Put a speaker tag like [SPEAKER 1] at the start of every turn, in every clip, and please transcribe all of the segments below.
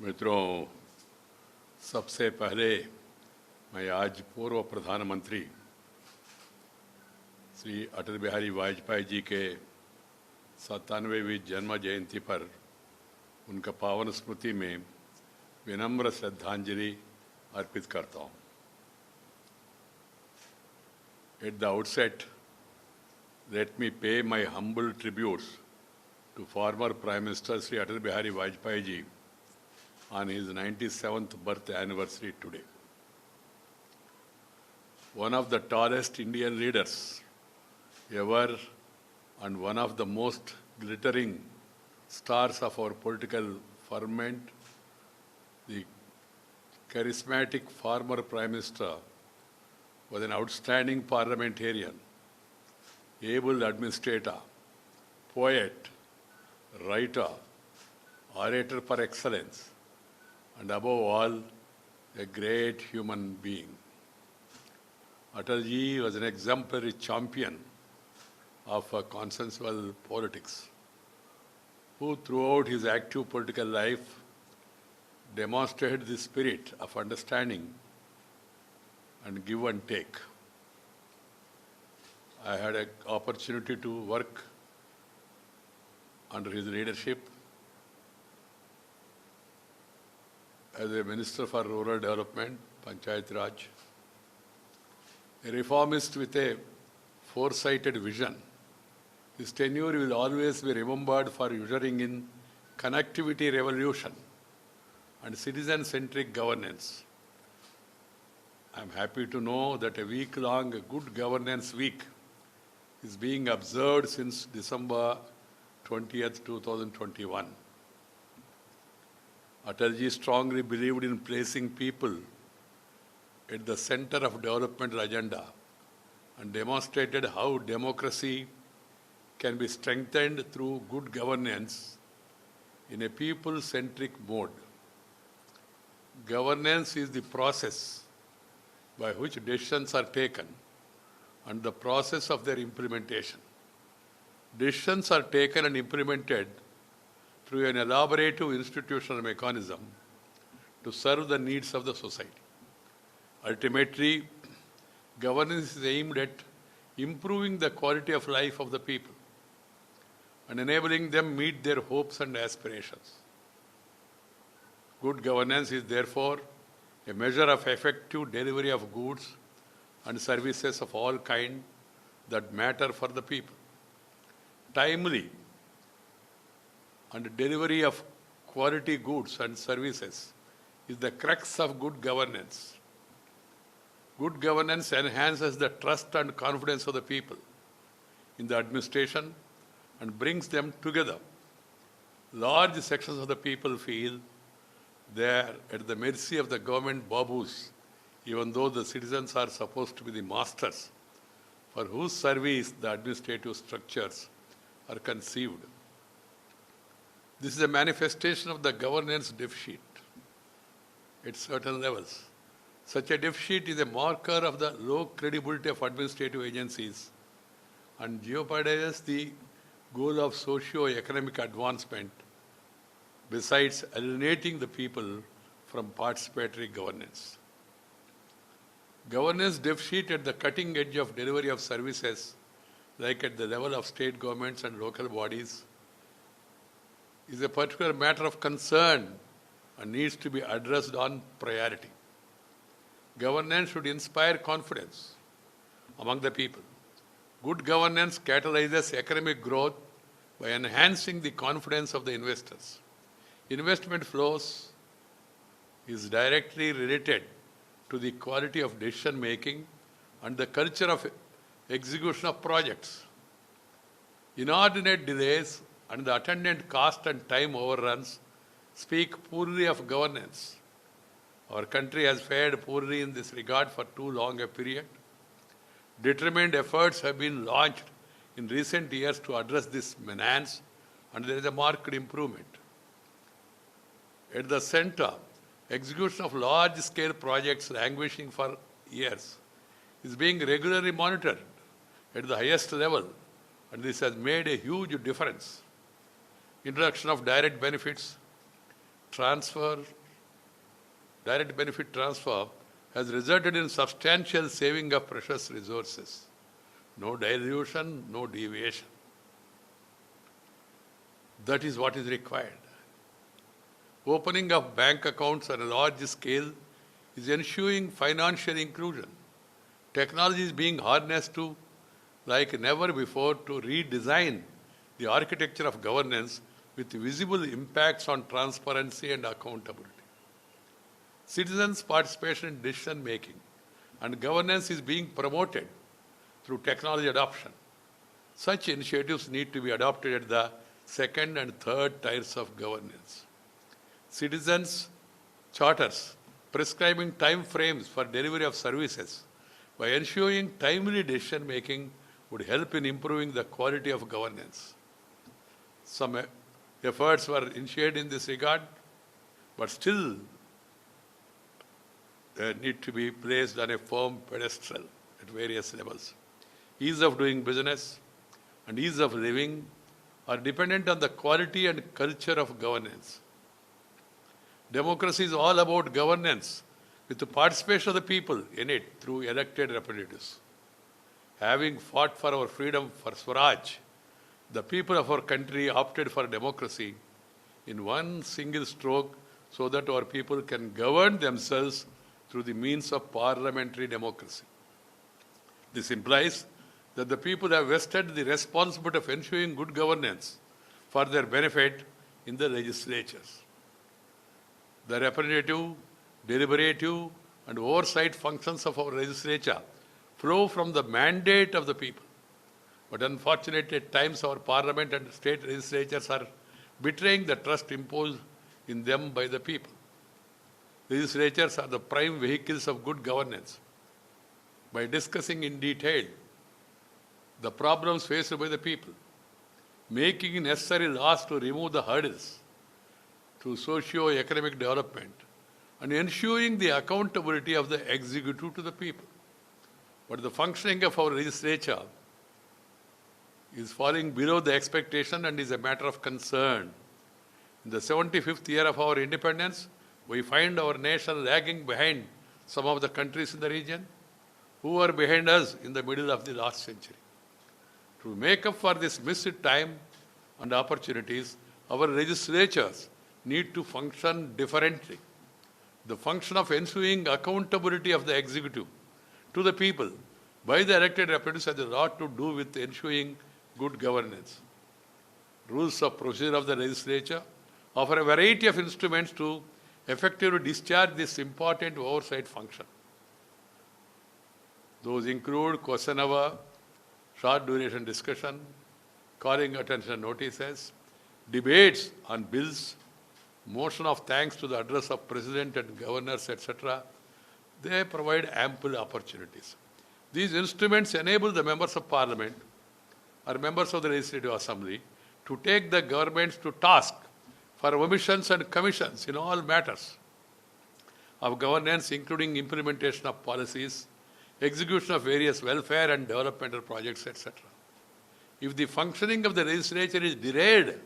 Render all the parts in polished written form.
[SPEAKER 1] मित्रों, सबसे पहले मैं आज पूर्व प्रधानमंत्री श्री अटल बिहारी वाजपेयी जी के 97वीं जन्म जयंती पर उनका पावन स्मृति में विनम्र श्रद्धांजलि अर्पित करता हूँ। At the outset, let me pay my humble tributes to former Prime Minister Sri Atal Bihari Vajpayee ji on his 97th birth anniversary today. One of the tallest Indian leaders ever and one of the most glittering stars of our political firmament, the charismatic former Prime Minister was an outstanding parliamentarian, able administrator, poet, writer, orator par excellence, and above all, a great human being. Atalji was an exemplary champion of consensual politics, who throughout his active political life demonstrated the spirit of understanding and give and take. I had an opportunity to work under his leadership as a Minister for Rural Development, Panchayat Raj, a reformist with a foresighted vision. His tenure will always be remembered for ushering in connectivity revolution and citizen-centric governance. I am happy to know that a week-long Good Governance Week is being observed since December 20th, 2021. Atalji strongly believed in placing people at the center of developmental agenda and demonstrated how democracy can be strengthened through good governance in a people-centric mode. Governance is the process by which decisions are taken and the process of their implementation. Decisions are taken and implemented through an elaborative institutional mechanism to serve the needs of the society. Ultimately, governance is aimed at improving the quality of life of the people and enabling them meet their hopes and aspirations. Good governance is therefore a measure of effective delivery of goods and services of all kind that matter for the people. Timely and delivery of quality goods and services is the crux of good governance. Good governance enhances the trust and confidence of the people in the administration and brings them together. Large sections of the people feel they are at the mercy of the government babus, even though the citizens are supposed to be the masters for whose service the administrative structures are conceived. This is a manifestation of the governance deficit at certain levels. Such a deficit is a marker of the low credibility of administrative agencies and jeopardizes the goal of socio-economic advancement, besides alienating the people from participatory governance. Governance deficit at the cutting edge of delivery of services, like at the level of state governments and local bodies, is a particular matter of concern and needs to be addressed on priority. Governance should inspire confidence among the people. Good governance catalyzes economic growth by enhancing the confidence of the investors. Investment flows is directly related to the quality of decision making and the culture of execution of projects. Inordinate delays and the attendant cost and time overruns speak poorly of governance. Our country has fared poorly in this regard for too long a period. Determined efforts have been launched in recent years to address this menace, and there is a marked improvement. At the center, execution of large-scale projects languishing for years is being regularly monitored at the highest level, and this has made a huge difference. Introduction of direct benefits, transfer, direct benefit transfer, has resulted in substantial saving of precious resources. No dilution, no deviation. That is what is required. Opening of bank accounts on a large scale is ensuring financial inclusion. Technology is being harnessed to, like never before, to redesign the architecture of governance with visible impacts on transparency and accountability. Citizens' participation in decision making and governance is being promoted through technology adoption. Such initiatives need to be adopted at the second and third tiers of governance. Citizens' charters prescribing time frames for delivery of services by ensuring timely decision making would help in improving the quality of governance. Some efforts were initiated in this regard, but still they need to be placed on a firm pedestal at various levels. Ease of doing business and ease of living are dependent on the quality and culture of governance. Democracy is all about governance with the participation of the people in it through elected representatives. Having fought for our freedom for Swaraj, the people of our country opted for democracy in one single stroke so that our people can govern themselves through the means of parliamentary democracy. This implies that the people have vested the responsibility of ensuring good governance for their benefit in the legislatures. The representative, deliberative, and oversight functions of our legislature flow from the mandate of the people. But unfortunately, at times our parliament and state legislatures are betraying the trust imposed in them by the people. Legislatures are the prime vehicles of good governance. By discussing in detail the problems faced by the people, making necessary laws to remove the hurdles to socio-economic development, and ensuring the accountability of the executive to the people. But the functioning of our legislature is falling below the expectation and is a matter of concern. In the 75th year of our independence, we find our nation lagging behind some of the countries in the region who were behind us in the middle of the last century. To make up for this missed time and opportunities, our legislatures need to function differently. The function of ensuring accountability of the executive to the people by the elected representatives has a lot to do with ensuring good governance. Rules of procedure of the legislature offer a variety of instruments to effectively discharge this important oversight function. Those include question hour, short duration discussion, calling attention notices, debates on bills, motion of thanks to the address of president and governors, etc. They provide ample opportunities. These instruments enable the members of parliament or members of the legislative assembly to take the governments to task for omissions and commissions in all matters of governance, including implementation of policies, execution of various welfare and developmental projects, etc. If the functioning of the legislature is derailed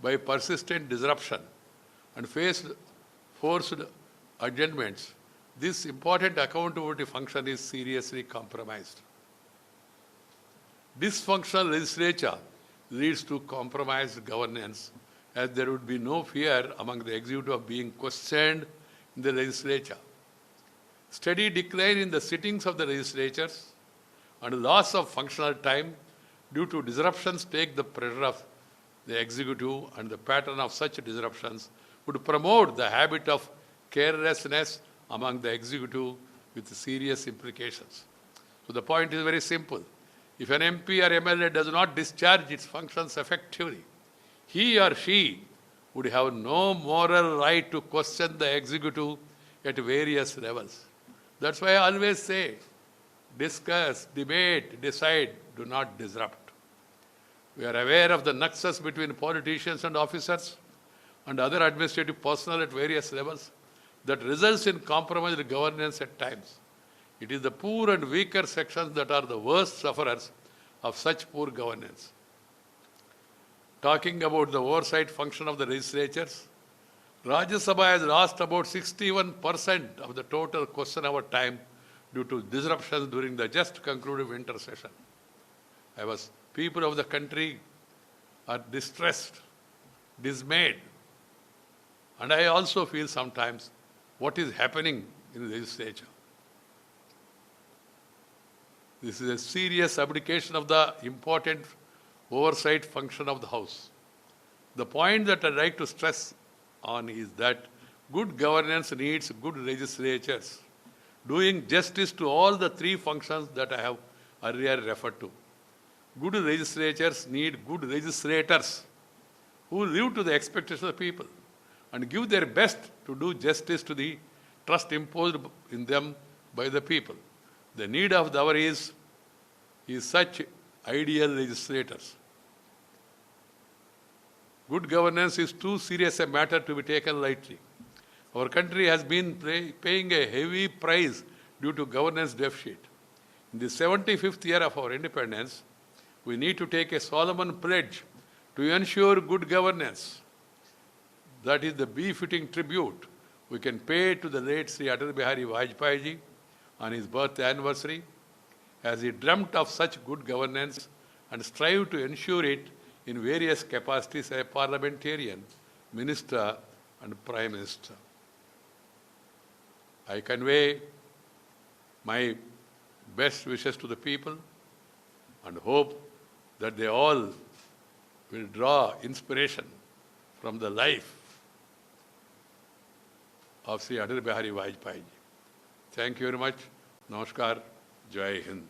[SPEAKER 1] by persistent disruption and forced adjournments, this important accountability function is seriously compromised. Dysfunctional legislature leads to compromised governance, as there would be no fear among the executive of being questioned in the legislature. Steady decline in the sittings of the legislatures and loss of functional time due to disruptions take the pressure of the executive, and the pattern of such disruptions would promote the habit of carelessness among the executive with serious implications. So the point is very simple. If an MP or MLA does not discharge its functions effectively, he or she would have no moral right to question the executive at various levels. That's why I always say, discuss, debate, decide, do not disrupt. We are aware of the nexus between politicians and officers and other administrative personnel at various levels that results in compromised governance at times. It is the poor and weaker sections that are the worst sufferers of such poor governance. Talking about the oversight function of the legislatures, Rajya Sabha has lost about 61% of the total question hour time due to disruptions during the just concluded winter session. People of the country are distressed, dismayed, and I also feel sometimes what is happening in the legislature. This is a serious abdication of the important oversight function of the House. The point that I'd like to stress on is that good governance needs good legislatures, doing justice to all the three functions that I have earlier referred to. Good legislatures need good legislators who live to the expectations of the people and give their best to do justice to the trust imposed in them by the people. The need of the hour is such ideal legislators. Good governance is too serious a matter to be taken lightly. Our country has been paying a heavy price due to governance deficit. In the 75th year of our independence, we need to take a solemn pledge to ensure good governance. That is the befitting tribute we can pay to the late Sri Atal Bihari Vajpayee ji on his birth anniversary, as he dreamt of such good governance and strived to ensure it in various capacities as a parliamentarian, minister, and prime minister. I convey my best wishes to the people and hope that they all will draw inspiration from the life of Sri Atal Bihari Vajpayee ji. Thank you very much. Namaskar. Jai Hind.